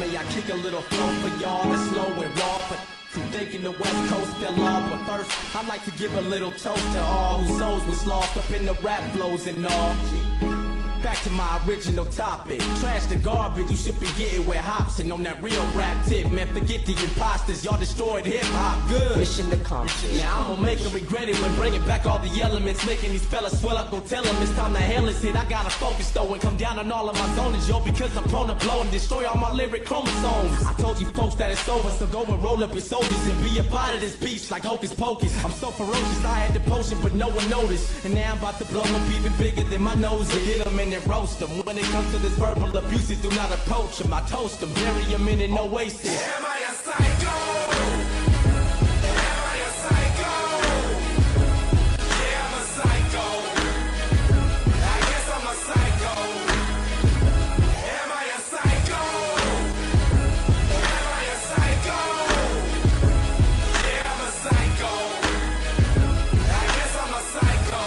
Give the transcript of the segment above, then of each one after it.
May I kick a little flow for y'all that's slow and raw, but who thinking the West Coast fell off. But first, I'd like to give a little toast to all whose souls was lost up in the rap flows and all. Back to my original topic. Trash the garbage, you should be getting with hops. And on that real rap tip, man, forget the imposters. Y'all destroyed hip-hop, good. Mission accomplished. Now I'm gonna make them regret it when bringing back all the elements. Making these fellas swell up, go tell them it's time to hell is it. I gotta focus though and come down on all of my zonage, yo, because I'm prone to blow and destroy all my lyric chromosomes. I told you folks that it's over, so go and roll up your soldiers and be a part of this beach like Hocus Pocus. I'm so ferocious, I had the potion, but no one noticed. And now I'm about to blow them even bigger than my nose. Hit them and then roast them. When it comes to this verbal abuse, do not approach them. I toast them, bury them in an oasis. Am I a psycho? Am I a psycho? Yeah, I'm a psycho. I guess I'm a psycho. Am I a psycho? Am I a psycho? Yeah, I'm a psycho. I guess I'm a psycho.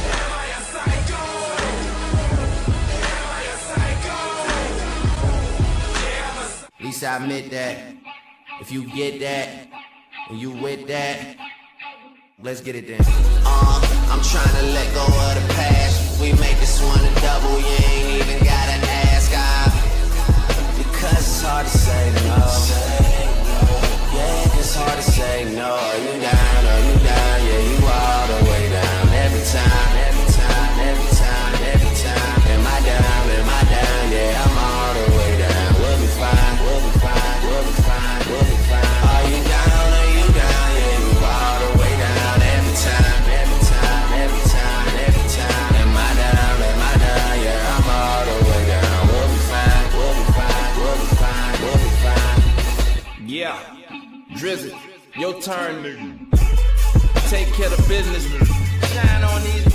Am I a psycho? Am I a psycho? Yeah, I'm a psycho. At least I admit that. If you get that, and you with that, let's get it then. I'm trying to let go of the past. We make this one a double, you ain't even gotta ask. Because it's hard to say no. Yeah, it's hard to say no. Are you down? Are you down? Yeah, you all the way down. Every time, every time, every time, every time. Am I down? Am I down? Yeah, I'm all the way down. We'll be fine, we'll be fine, we'll be fine, we'll be fine. Are you down? Are you down? Yeah, you all the way down. Every time, every time, every time, every time. Am I down? Am I down? Yeah, I'm all the way down. We'll be fine, we'll be fine, we'll be fine, we'll be fine. Yeah, Drizzy, your turn, nigga. Take care of business. Shine on these